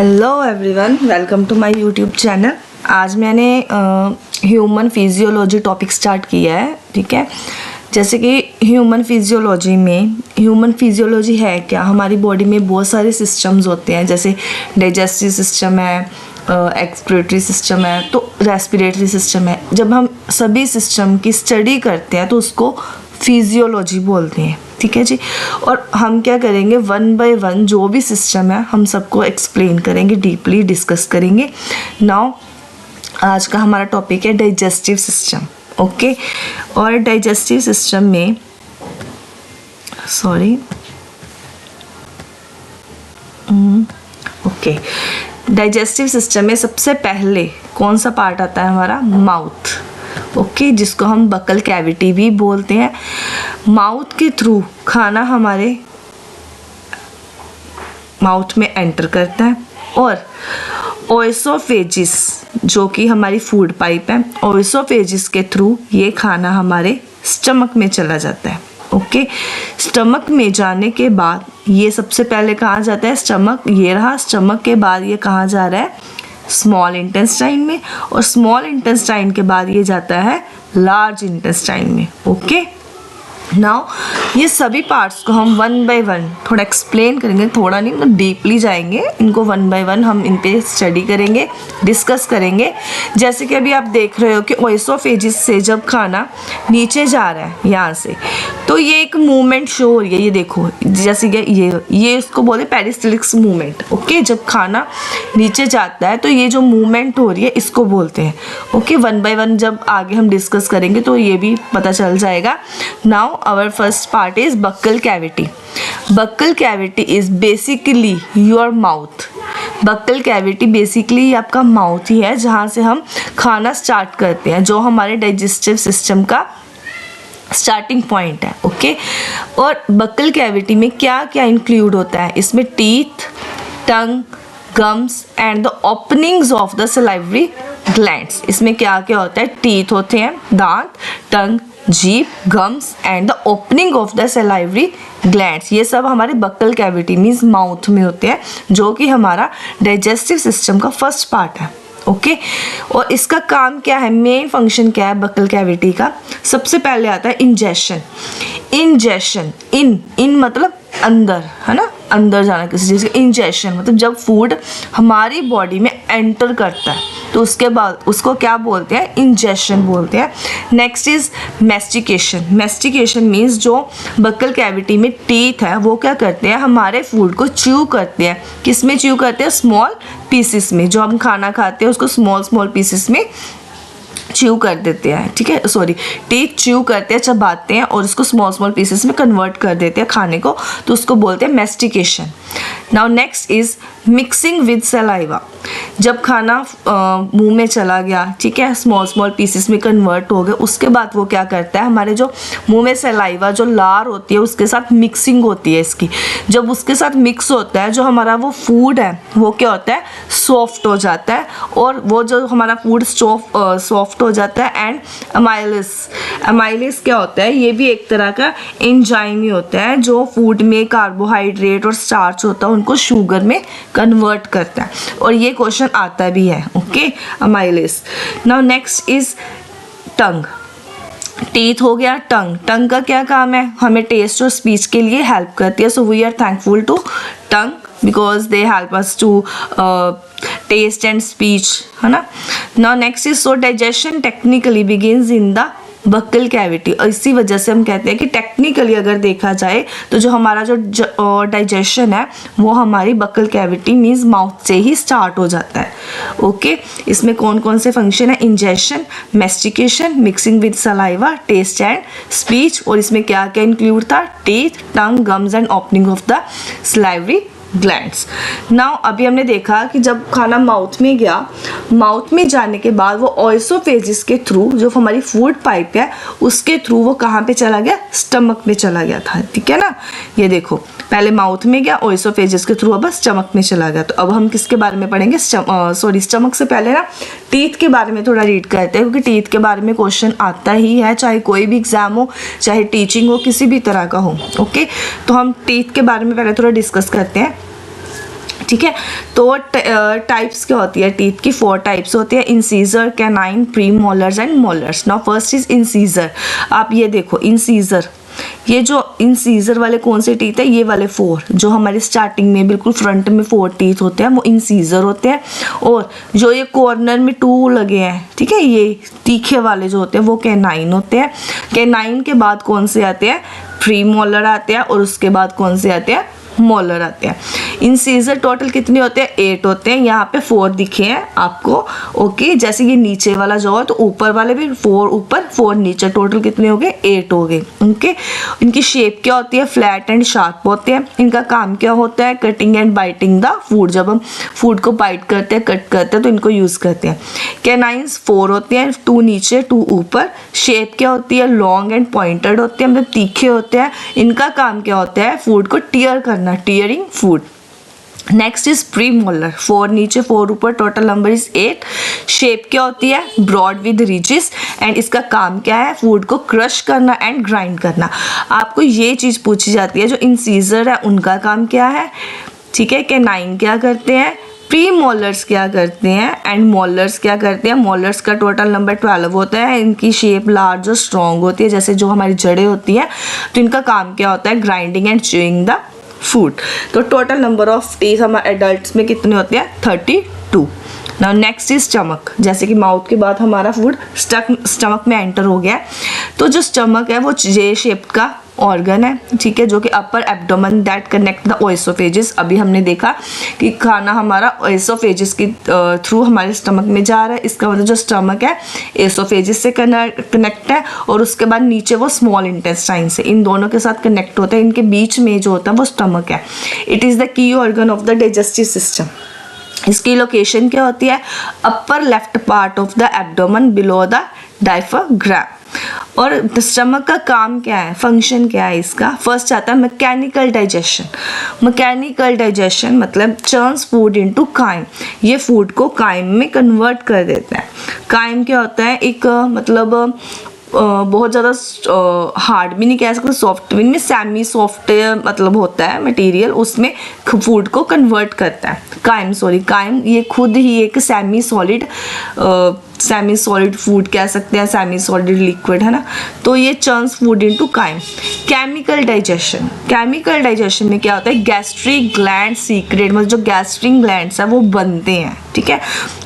Hello everyone, welcome to my YouTube channel. आज मैंने human physiology topic start किया है। ठीक है, जैसे कि ह्यूमन फिजियोलॉजी है क्या। हमारी बॉडी में बहुत सारे सिस्टम्स होते हैं, जैसे डाइजेस्टिव सिस्टम है, एक्सक्रीटरी सिस्टम है, तो रेस्पिरेटरी सिस्टम है। जब हम सभी सिस्टम की स्टडी करते हैं तो उसको फिजियोलॉजी बोलते हैं। ठीक है जी। और हम क्या करेंगे, वन बाय वन जो भी सिस्टम है हम सबको एक्सप्लेन करेंगे, डीपली डिस्कस करेंगे। नाउ आज का हमारा टॉपिक है डाइजेस्टिव सिस्टम। ओके, और डाइजेस्टिव सिस्टम में डाइजेस्टिव सिस्टम में सबसे पहले कौन सा पार्ट आता है हमारा, माउथ। ओके, जिसको हम बकल कैविटी भी बोलते हैं। माउथ के थ्रू खाना हमारे माउथ में एंटर करता है, और ओएसोफेजिस जो कि हमारी फूड पाइप है, ओएसोफेजिस के थ्रू ये खाना हमारे स्टमक में चला जाता है। ओके, स्टमक में जाने के बाद ये सबसे पहले कहाँ जाता है, स्टमक। ये रहा स्टमक के बाद ये कहाँ जा रहा है, स्मॉल इंटेस्टाइन में, और स्मॉल इंटेस्टाइन के बाद ये जाता है लार्ज इंटेस्टाइन में। ओके, नाउ ये सभी पार्ट्स को हम वन बाय वन थोड़ा एक्सप्लेन करेंगे, थोड़ा नहीं मतलब डीपली जाएंगे, इनको वन बाय वन हम इन पे स्टडी करेंगे, डिस्कस करेंगे। जैसे कि अभी आप देख रहे हो कि ओएसोफेजिस से जब खाना नीचे जा रहा है यहाँ से, तो ये एक मूवमेंट शो हो रही है। ये देखो, जैसे कि ये इसको बोले पेरिस्टलिक्स मूवमेंट। ओके, जब खाना नीचे जाता है तो ये जो मूवमेंट हो रही है इसको बोलते हैं। ओके, वन बाय वन जब आगे हम डिस्कस करेंगे तो ये भी पता चल जाएगा। Now our first part is buccal cavity. Buccal cavity is basically your mouth. Buccal cavity basically आपका माउथ ही है, जहाँ से हम खाना स्टार्ट करते हैं, जो हमारे डाइजेस्टिव सिस्टम का स्टार्टिंग पॉइंट है। ओके, और बक्कल कैविटी में क्या क्या इंक्लूड होता है, इसमें teeth, tongue, gums and the openings of the salivary glands. इसमें क्या क्या होता है, टीथ होते हैं, दांत, टंग, जीभ, gums and the opening of the salivary glands. ये सब हमारे बक्कल कैविटी मीन्स माउथ में होते हैं, जो कि हमारा डाइजेस्टिव सिस्टम का फर्स्ट पार्ट है। ओके, और इसका काम क्या है, मेन फंक्शन क्या है बक्कल कैविटी का। सबसे पहले आता है इंजेशन। इन मतलब अंदर, है ना, अंदर जाना किसी चीज़ का। इंजेशन मतलब जब फूड हमारी बॉडी में एंटर करता है तो उसके बाद उसको क्या बोलते हैं, इंजेशन बोलते हैं। नेक्स्ट इज मैस्टिकेशन मीन्स जो बक्कल कैविटी में टीथ है वो क्या करते हैं, हमारे फूड को च्यू करते हैं। किस में च्यू करते हैं, स्मॉल पीसेस में। जो हम खाना खाते हैं उसको स्मॉल पीसेस में च्यू कर देते हैं। ठीक है, सॉरी, टीथ च्यू करते हैं, चबाते हैं और उसको स्मॉल पीसेस में कन्वर्ट कर देते हैं खाने को, तो उसको बोलते हैं mastication. Now next is mixing with saliva. जब खाना मुंह में चला गया, ठीक है, स्मॉल पीसेस में कन्वर्ट हो गए, उसके बाद वो क्या करता है, हमारे जो मुंह में सलाइवा जो लार होती है उसके साथ मिक्सिंग होती है इसकी। जब उसके साथ मिक्स होता है, जो हमारा वो फूड है वो क्या होता है, सॉफ्ट हो जाता है, और वो जो हमारा फूड सॉफ्ट हो जाता है। एंड अमाइलिस क्या होता है, ये भी एक तरह का एंजाइम ही होता है, जो फूड में कार्बोहाइड्रेट और स्टार्च होता है उनको शुगर में कन्वर्ट करता है, और ये क्वेश्चन आता भी है। Okay, amylase. Now next is tongue. Teeth हो गया, टंग का क्या काम है, हमें टेस्ट और स्पीच के लिए हेल्प करती है। So we are thankful to tongue because they help us to taste and speech, है ना। Now next is so digestion technically begins in the buccal cavity. और इसी वजह से हम कहते हैं कि टेक्निकली अगर देखा जाए तो जो हमारा जो डाइजेशन है वो हमारी बक्कल कैविटी मीन्स माउथ से ही स्टार्ट हो जाता है। ओके, इसमें कौन कौन से फंक्शन है, ingestion, mastication, mixing with saliva, taste and speech, और इसमें क्या क्या इंक्लूड था, teeth, tongue, gums and opening of the salivary glands. Now अभी हमने देखा कि जब खाना माउथ में गया, माउथ में जाने के बाद वो ओएसोफेजिस के थ्रू, जो हमारी फूड पाइप है उसके थ्रू वो कहाँ पे चला गया, स्टमक में चला गया था। ठीक है ना, ये देखो, पहले माउथ में गया, ओएसोफेजिस के थ्रू अब स्टमक में चला गया। तो अब हम किसके बारे में पढ़ेंगे, स्टमक से पहले ना टीथ के बारे में थोड़ा रीड करते हैं, क्योंकि टीथ के बारे में क्वेश्चन आता ही है, चाहे कोई भी एग्जाम हो, चाहे टीचिंग हो, किसी भी तरह का हो। ओके, तो हम टीथ के बारे में पहले थोड़ा डिस्कस करते हैं। ठीक है। तो टाइप्स क्या होती है टीथ की, 4 टाइप्स होती है, incisor, canine, pre molars and molars. Now first is incisor. आप ये देखो इंसीजर, ये जो इंसीजर वाले कौन से टीथ है, ये वाले 4 जो हमारे स्टार्टिंग में बिल्कुल फ्रंट में 4 टीथ होते हैं वो इंसीजर होते हैं। और जो ये कॉर्नर में 2 लगे हैं, ठीक है, ये तीखे वाले जो होते हैं वो कैनाइन होते हैं। कैनाइन के बाद कौन से आते हैं, प्री मोलर आते हैं, और उसके बाद कौन से आते हैं, मोलर आते हैं। इंसीजर टोटल कितने होते हैं, 8 होते हैं। यहाँ पे 4 दिखे हैं आपको, ओके। जैसे ये नीचे वाला जो है तो ऊपर वाले भी 4 ऊपर 4 नीचे, टोटल कितने हो गए, 8 हो गए, ओके। इनकी शेप क्या होती है, फ्लैट एंड शार्प होते हैं। इनका काम क्या होता है, cutting and biting the food. जब हम फूड को बाइट करते हैं, कट करते हैं तो इनको यूज करते हैं। कैनाइंस 4 होते हैं, 2 नीचे 2 ऊपर। शेप क्या होती है, लॉन्ग एंड पॉइंटेड होते हैं, मतलब तीखे होते हैं। इनका काम क्या होता है, फूड को टीयर करना, tearing food. Next is pre molar, 4 नीचे 4 ऊपर, टोटल नंबर इज 8। शेप क्या होती है, ब्रॉड विद रिजेस, एंड इसका काम क्या है, फूड को क्रश करना एंड ग्राइंड करना। आपको ये चीज पूछी जाती है, जो इंसीजर है उनका काम क्या है, ठीक है, कैनाइन क्या करते हैं, प्री मोलर्स क्या करते हैं, एंड मोलर्स क्या करते हैं। मोलर्स का टोटल नंबर 12 होता है। इनकी शेप लार्ज और स्ट्रॉन्ग होती है, जैसे जो हमारी जड़ें होती हैं। तो इनका काम क्या होता है, grinding and chewing the food. तो टोटल नंबर ऑफ टीथ हमारे एडल्ट्स में कितने होते हैं, 32। Now next is stomach. जैसे कि माउथ के बाद हमारा फूड स्टमक में एंटर हो गया है, तो जो स्टमक है वो जे शेप का ऑर्गन है, ठीक है, जो कि upper abdomen that connect the oesophagus. अभी हमने देखा कि खाना हमारा ओएसोफेजिस के थ्रू हमारे स्टमक में जा रहा है। इसका मतलब जो स्टमक है एसोफेजिस से कनेक्ट है, और उसके बाद नीचे वो स्मॉल इंटेस्टाइन से, इन दोनों के साथ कनेक्ट होता है। इनके बीच में जो होता है वो स्टमक है। It is the key organ of the digestive system. इसकी लोकेशन क्या होती है, upper left part of the abdomen below the diaphragm. और स्टमक का काम क्या है, फंक्शन क्या है इसका। फर्स्ट आता है मैकेनिकल डाइजेशन। मैकेनिकल डाइजेशन मतलब टर्न्स फूड इनटू काइम, ये फूड को काइम में कन्वर्ट कर देता है। काइम क्या होता है, एक मतलब बहुत ज़्यादा हार्ड भी नहीं कह सकते, सॉफ्ट भी नहीं, सेमी सॉफ्ट मतलब होता है मटेरियल, उसमें फूड को कन्वर्ट करता है। काइम ये खुद ही एक सेमी सॉलिड फूड कह सकते हैं, सेमी सॉलिड लिक्विड है ना। तो ये turns food into chyme. Chemical digestion में क्या होता है, गैस्ट्रिक ग्लैंड सीक्रेट, मतलब जो गैस्ट्रिक ग्लैंड्स है वो बनते हैं, ठीक है।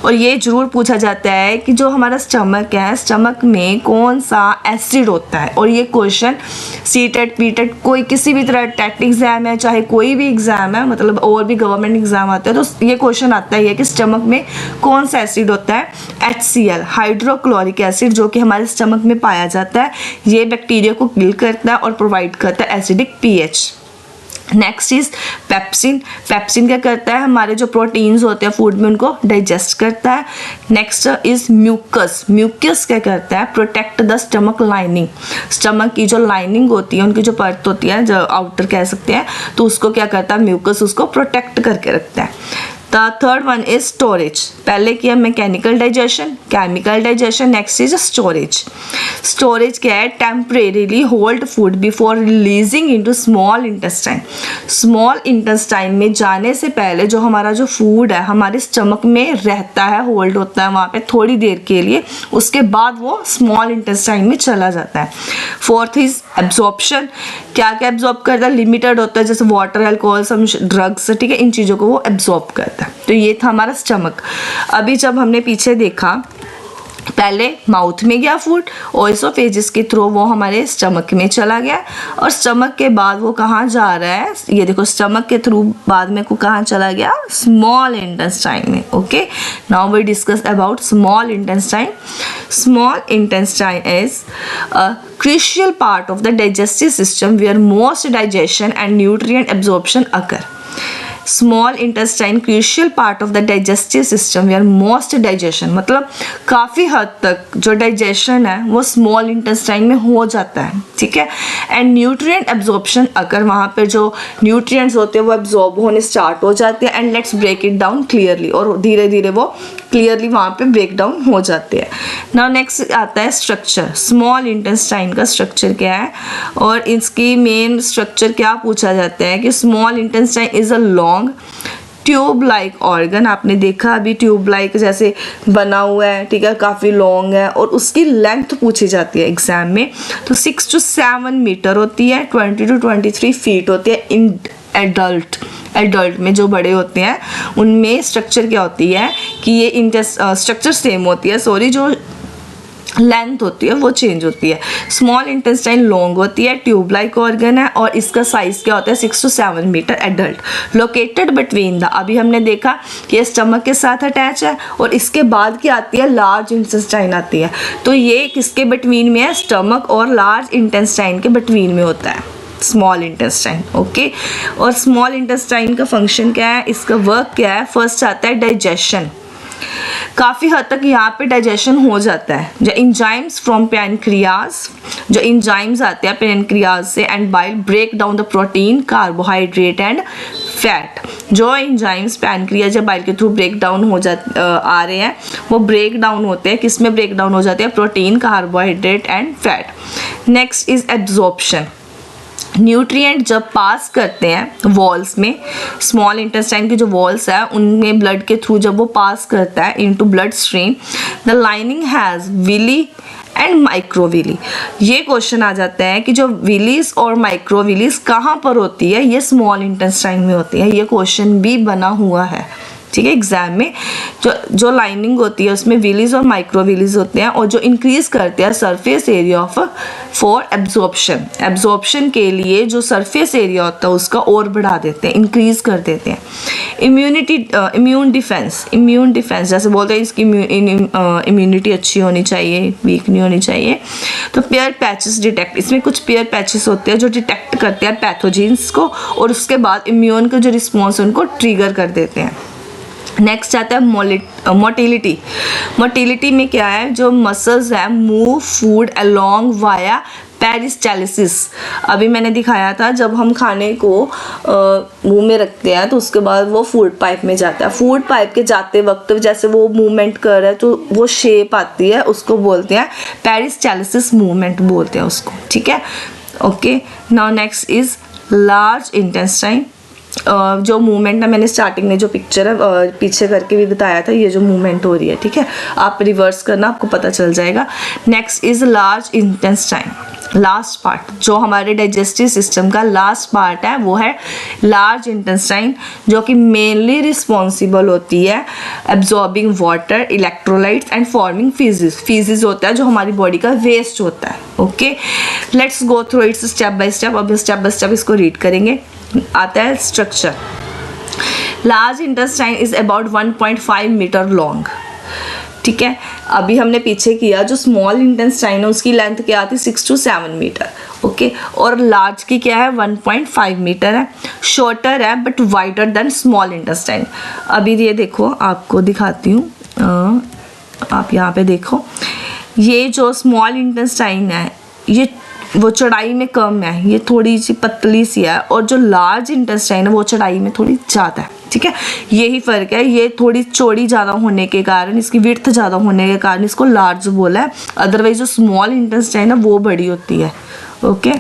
और ये जरूर पूछा जाता है कि जो हमारा स्टमक है, स्टमक में कौन सा एसिड होता है। और ये क्वेश्चन सीटेट पीटेट कोई किसी भी तरह टेट एग्जाम है, चाहे कोई भी एग्जाम है, मतलब और भी गवर्नमेंट एग्जाम आते हैं, तो ये क्वेश्चन आता है कि स्टमक में कौन सा एसिड होता है, HCl हाइड्रोक्लोरिक एसिड, जो कि हमारे स्टमक में पाया जाता है। ये बैक्टीरिया को किल करता है और प्रोवाइड करता है acidic pH। Next is pepsin. Pepsin क्या करता है, हमारे जो प्रोटीन्स होते हैं फूड में उनको डाइजेस्ट करता है। Next is mucus. म्यूकस क्या करता है, protect the stomach lining. Stomach की जो लाइनिंग होती है, उनकी जो परत होती है, जो आउटर कह सकते हैं, तो उसको क्या करता है, म्यूकस उसको प्रोटेक्ट करके रखता है। The third one is storage. पहले किया mechanical digestion, chemical digestion, next is storage. Storage क्या है, temporarily hold food before releasing into small intestine. Small intestine में जाने से पहले जो हमारा जो फूड है हमारे स्टमक में रहता है, होल्ड होता है वहाँ पे थोड़ी देर के लिए, उसके बाद वो स्मॉल इंटेस्टाइन में चला जाता है। Fourth is absorption. क्या क्या एब्जॉर्ब करता है, लिमिटेड होता है, जैसे वाटर, अल्कोहल, सम ड्रग्स, ठीक है, इन चीज़ों को वो एब्जॉर्ब करता है। तो ये था हमारा स्टमक। अभी जब हमने पीछे देखा, पहले माउथ में गया फूड, ओएसोफेजिस के थ्रू वो हमारे स्टमक में चला गया, और स्टमक के बाद वो कहाँ जा रहा है, ये देखो स्टमक के थ्रू बाद में को कहाँ चला गया, स्मॉल इंटेस्टाइन में। Okay, now we discuss about small intestine. Small intestine is a crucial part of the digestive system where most digestion and nutrient absorption occur. Small intestine crucial part of the digestive system where most digestion, मतलब काफ़ी हद तक जो digestion है वो small intestine में हो जाता है, ठीक है। एंड न्यूट्रिएंट एब्जॉर्प्शन, अगर वहाँ पर जो न्यूट्रिएंट्स होते हैं वो एब्जॉर्ब होने स्टार्ट हो जाते हैं। And let's break it down clearly, और धीरे धीरे वो क्लियरली वहाँ पे ब्रेक डाउन हो जाते हैं। नाउ नेक्स्ट आता है स्ट्रक्चर। स्मॉल इंटेस्टाइन का स्ट्रक्चर क्या है, और इसकी मेन स्ट्रक्चर क्या पूछा जाता है कि small intestine is a long tube like organ, आपने देखा अभी ट्यूब लाइक जैसे बना हुआ है, ठीक है, काफ़ी लॉन्ग है और उसकी लेंथ पूछी जाती है एग्जाम में, तो 6 to 7 मीटर होती है, 20 to 23 फीट होती है इन एडल्ट में। जो बड़े होते हैं उनमें स्ट्रक्चर क्या होती है कि ये स्ट्रक्चर सेम होती है, सॉरी, जो लेंथ होती है वो चेंज होती है। स्मॉल इंटेस्टाइन लॉन्ग होती है, ट्यूब लाइक ऑर्गन है और इसका साइज क्या होता है 6 to 7 metre adult. Located between the, अभी हमने देखा कि ये स्टमक के साथ अटैच है और इसके बाद क्या आती है, लार्ज इंटेस्टाइन आती है। तो ये किसके बिटवीन में है, स्टमक और लार्ज इंटेस्टाइन के बिटवीन में होता है स्मॉल इंटेस्टाइन। ओके, और स्मॉल इंटेस्टाइन का फंक्शन क्या है, इसका वर्क क्या है, फर्स्ट आता है डाइजेशन। काफ़ी हद तक यहाँ पे डाइजेशन हो जाता है। जो इंजाइम्स फ्रॉम पैनक्रियाज, जो इंजाइम्स आते हैं पैनक्रियाज से and bile break down the protein, carbohydrate and fat. जो इंजाइम्स पैनक्रियाज या बाइल के थ्रू ब्रेक डाउन हो आ रहे हैं, वो ब्रेक डाउन होते हैं, किस में ब्रेक डाउन हो जाते हैं, protein, carbohydrate and fat. Next is absorption. Nutrient जब पास करते हैं वॉल्स में, स्मॉल इंटेस्टाइन की जो वॉल्स है उनमें ब्लड के थ्रू जब वो पास करता है into blood stream, the lining has villi and microvilli. ये क्वेश्चन आ जाता है कि जो विलीज और माइक्रोविलीज कहाँ पर होती है, ये स्मॉल इंटेस्टाइन में होती है। ये क्वेश्चन भी बना हुआ है, ठीक है, एग्जाम में। जो लाइनिंग होती है उसमें विलीज और माइक्रोविलीज होते हैं और जो इंक्रीज करते हैं surface area of for absorption. Absorption के लिए जो सरफेस एरिया होता है उसका और बढ़ा देते हैं, इंक्रीज कर देते हैं। इम्यून डिफेंस जैसे बोलते हैं इसकी इम्यूनिटी अच्छी होनी चाहिए, वीक नहीं होनी चाहिए। तो पेयर पैचेस डिटेक्ट, इसमें कुछ पेयर पैचेस होते हैं जो डिटेक्ट करते हैं पैथोजेंस को और उसके बाद इम्यून का जो रिस्पॉन्स उनको ट्रिगर कर देते हैं। नेक्स्ट आता है मोटिलिटी। मोटिलिटी में क्या है, जो मसल्स है move food along via peristalsis. अभी मैंने दिखाया था जब हम खाने को मुंह में रखते हैं तो उसके बाद वो फूड पाइप में जाता है। फूड पाइप के जाते वक्त जैसे वो मूवमेंट कर रहा है तो वो शेप आती है, उसको बोलते हैं पेरिस्टालिसिस मूवमेंट बोलते हैं उसको, ठीक है। Okay, now next is large intestine. जो मूवमेंट है मैंने स्टार्टिंग में जो पिक्चर है पीछे करके भी बताया था, ये जो मूवमेंट हो रही है, ठीक है, आप रिवर्स करना आपको पता चल जाएगा। Next is large intestine. Last part जो हमारे डाइजेस्टिव सिस्टम का लास्ट पार्ट है वो है लार्ज इंटेस्टाइन, जो कि मेनली रिस्पॉन्सिबल होती है absorbing water, electrolytes and forming faeces. Faeces होता है जो हमारी बॉडी का वेस्ट होता है। Okay, let's go through its step by step. अब स्टेप बाय स्टेप इसको रीड करेंगे। आता है structure. Large intestine is about 1.5 metre long, ठीक है। अभी हमने पीछे किया जो स्मॉल इंटेस्टाइन है उसकी लेंथ क्या आती है 6 to 7 मीटर, ओके, और लार्ज की क्या है 1.5 मीटर है। शॉर्टर है but wider than small intestine. अभी ये देखो आपको दिखाती हूँ, आप यहाँ पे देखो, ये जो स्मॉल इंटेस्टाइन है ये वो चौड़ाई में कम है, ये थोड़ी सी पतली सी है, और जो लार्ज इंटेस्टाइन है वो चौड़ाई में थोड़ी ज़्यादा है, ठीक है। यही फ़र्क है, ये थोड़ी चौड़ी ज़्यादा होने के कारण, इसकी विड्थ ज़्यादा होने के कारण इसको लार्ज बोला है। अदरवाइज जो स्मॉल इंटेस्टाइन है वो बड़ी होती है। ओके,